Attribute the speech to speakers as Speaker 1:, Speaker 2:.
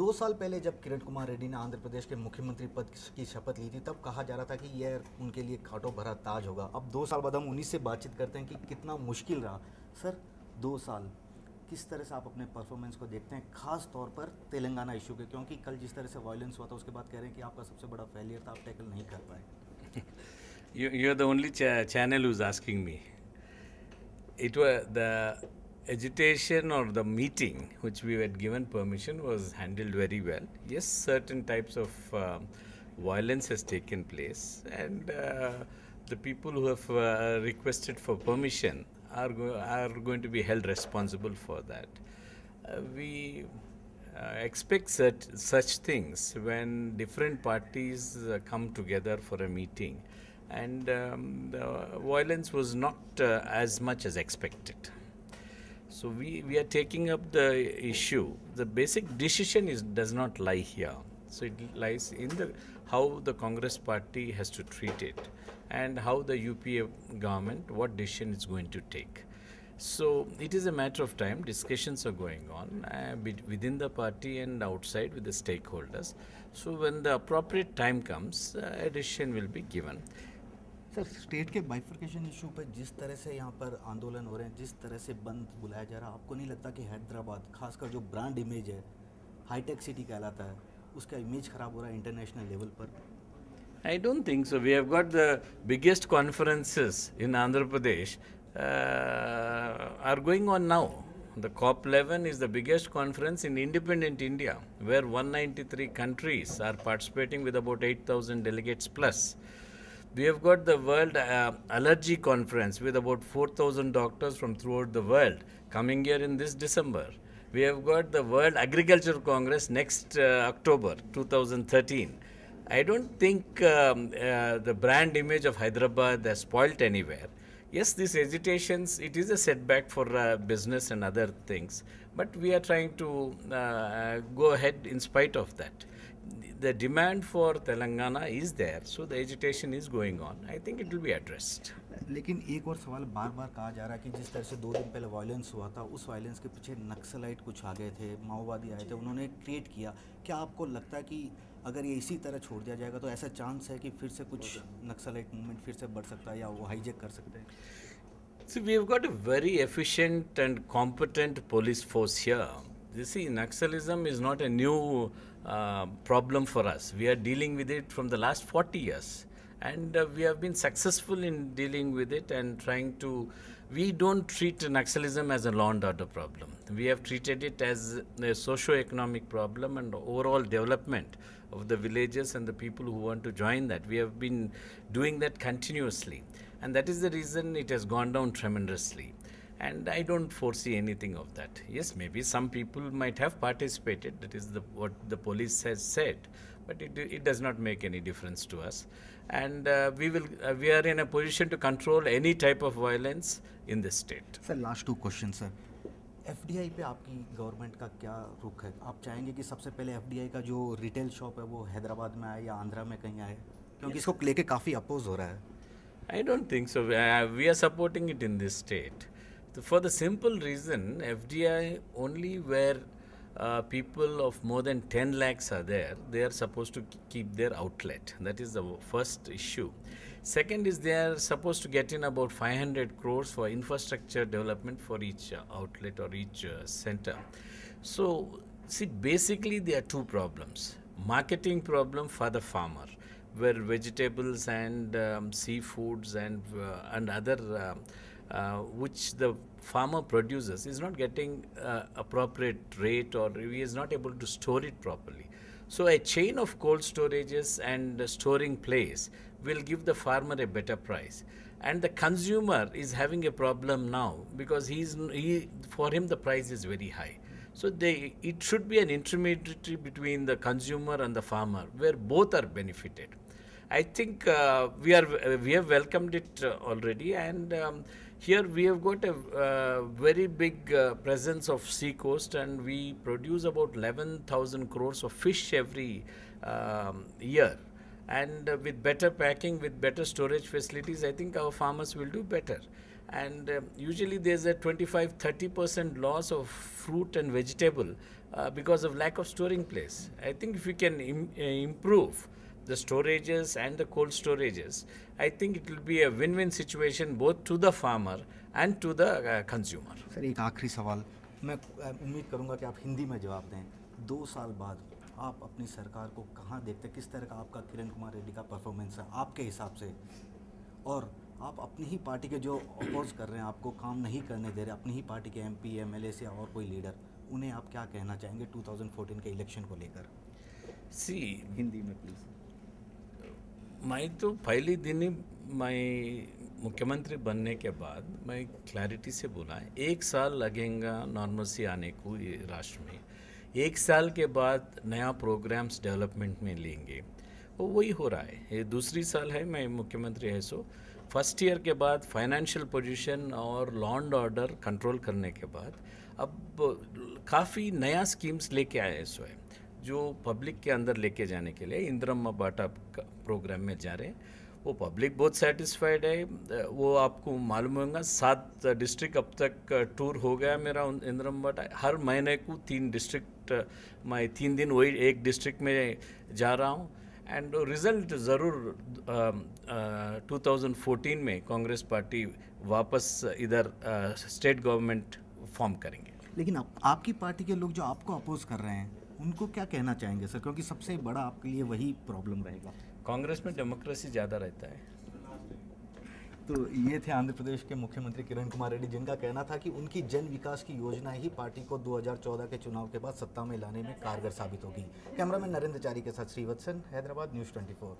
Speaker 1: 2 साल पहले जब किरण कुमार रेड्डी ने आंध्र प्रदेश के मुख्यमंत्री पद की शपथ ली थी, तब कहा जा रहा था कि यह उनके लिए खाटो भरा ताज होगा। अब 2 साल बाद हम उन्हीं से बातचीत करते हैं कि कितना मुश्किल रहा। सर, 2 साल किस तरह से आप अपने परफॉर्मेंस को देखते हैं, खास तौर पर तेलंगाना इशू के, क्योंकि कल जिस तरह से वायलेंस हुआ था उसके बाद कह रहे हैं कि आपका सबसे बड़ा फेलियर था, आप टैकल नहीं कर पाए।
Speaker 2: You're the only channel who's asking me. It was the agitation or the meeting which we had given permission was handled very well. Yes, certain types of violence has taken place, and the people who have requested for permission are going to be held responsible for that. We expect such things when different parties come together for a meeting, and the violence was not as much as expected. So we are taking up the issue. The basic decision does not lie here. So it lies in how the Congress party has to treat it, and how the UPA government, what decision it's going to take. So it is a matter of time. Discussions are going on within the party and outside with the stakeholders. So when the appropriate time comes, a decision will be given.
Speaker 1: Sir, state के bifurcation issue पर जिस तरह से यहाँ पर आंदोलन हो रहे हैं, जिस तरह से बंद बुलाया जा रहा है, आपको नहीं लगता कि हैदराबाद, खासकर जो ब्रांड इमेज है, हाईटेक सिटी कहलाता है, उसका इमेज खराब हो रहा है इंटरनेशनल लेवल पर?
Speaker 2: I don't think so. We have got the biggest conferences in Andhra Pradesh are going on now. The COP11 is the biggest conference in independent India, where 193 countries are participating with about 8,000 delegates plus. We have got the World Allergy Conference with about 4,000 doctors from throughout the world coming here in this December. We have got the World Agriculture Congress next October 2013. I don't think the brand image of Hyderabad has spoilt anywhere. Yes, these agitations, it is a setback for business and other things, but we are trying to go ahead in spite of that. The demand for Telangana is there, so the agitation is going on. I think it will be addressed.
Speaker 1: लेकिन एक और सवाल बार बार कहा जा रहा है कि जिस तरह से 2 दिन पहले वायलेंस हुआ था, उस वायलेंस के पीछे नक्सलाइट कुछ आ गए थे, माओवादी आए थे, उन्होंने क्रिएट किया। क्या आपको लगता है कि अगर ये इसी तरह छोड़ दिया जाएगा तो ऐसा चांस है कि फिर से कुछ नक्सलाइट मूवमेंट फिर से बढ़ सकता है या वो हाईजेक कर सकते हैं?
Speaker 2: See, we have got a very efficient and competent police force here. You see, Naxalism is not a new problem for us. We are dealing with it from the last 40 years. And we have been successful in dealing with it and trying to. We don't treat Naxalism as a law and order problem. We have treated it as a socio-economic problem and overall development of the villages and the people who want to join that. We have been doing that continuously. And that is the reason it has gone down tremendously. And I don't foresee anything of that. Yes, maybe some people might have participated. That is what the police has said. But it does not make any difference to us. And we are in a position to control any type of violence in this state.
Speaker 1: Sir, last 2 questions, sir. FDI पे आपकी government का क्या रुख है? आप चाहेंगे कि सबसे पहले FDI का जो रिटेल शॉप है वो हैदराबाद में आए या आंध्रा में कहीं आए? क्योंकि इसको लेके काफ़ी अपोज हो रहा है.
Speaker 2: I don't think so. We are supporting it in this state. For the simple reason, FDI only where people of more than 10 lakhs are there, they are supposed to keep their outlet. That is the first issue. Second is they are supposed to get in about 500 crores for infrastructure development for each outlet or each center. So, see, basically there are 2 problems. Marketing problem for the farmer, where vegetables and seafoods and other which the farmer produces is not getting appropriate rate, or he is not able to store it properly. So a chain of cold storages and storing place will give the farmer a better price. And the consumer is having a problem now because for him the price is very high. So it should be an intermediary between the consumer and the farmer where both are benefited. I think we have welcomed it already, and here we have got a very big presence of sea coast, and we produce about 11,000 crores of fish every year. And with better packing, with better storage facilities, I think our farmers will do better. and usually there's a 25-30% loss of fruit and vegetable because of lack of storing place. I think if we can improve the storages and the cold storages, I think it will be a win-win situation both to the farmer and to the consumer.
Speaker 1: Sir एक आखिरी सवाल, मैं उम्मीद करूंगा कि आप हिंदी में जवाब दें। 2 साल बाद आप अपनी सरकार को कहाँ देखते हैं? किस तरह का आपका किरण कुमार रेड्डी का परफॉर्मेंस है आपके हिसाब से? और आप अपनी ही पार्टी के जो अपोज कर रहे हैं, आपको काम नहीं करने दे रहे, अपनी ही पार्टी के MP, MLA या और कोई लीडर, उन्हें आप क्या कहना चाहेंगे 2014 के इलेक्शन को लेकर?
Speaker 2: हिंदी में प्लीज़। मैं तो पहले दिन ही मैं मुख्यमंत्री बनने के बाद मैं क्लैरिटी से बोला 1 साल लगेगा नॉर्मलसी आने को ये राष्ट्र में। 1 साल के बाद नया प्रोग्राम्स डेवलपमेंट में लेंगे, वो वही हो रहा है। ये दूसरी साल है मैं मुख्यमंत्री है, सो फर्स्ट ईयर के बाद फाइनेंशियल पोजीशन और लॉ एंड ऑर्डर कंट्रोल करने के बाद अब काफ़ी नया स्कीम्स लेके आए सो है जो पब्लिक के अंदर लेके जाने के लिए इंदिरम्मा बाटा प्रोग्राम में जा रहे हैं। वो पब्लिक बहुत सेटिस्फाइड है। वो आपको मालूम होगा 7 डिस्ट्रिक्ट अब तक टूर हो गया मेरा इंदिरम्मा बाटा। हर महीने को 3 डिस्ट्रिक्ट मैं 3 दिन वही एक डिस्ट्रिक्ट में जा रहा हूँ एंड रिज़ल्ट ज़रूर 2014 में कांग्रेस पार्टी वापस इधर स्टेट गवर्नमेंट फॉर्म करेंगे।
Speaker 1: लेकिन आपकी पार्टी के लोग जो आपको अपोज कर रहे हैं उनको क्या कहना चाहेंगे सर? क्योंकि सबसे बड़ा आपके लिए वही प्रॉब्लम रहेगा।
Speaker 2: कांग्रेस में डेमोक्रेसी ज़्यादा रहता है।
Speaker 1: तो ये थे आंध्र प्रदेश के मुख्यमंत्री किरण कुमार रेड्डी, जिनका कहना था कि उनकी जन विकास की योजना ही पार्टी को 2014 के चुनाव के बाद सत्ता में लाने में कारगर साबित होगी। कैमरामैन नरेंद्र चारी के साथ श्रीवत्सन, हैदराबाद, न्यूज़ 24।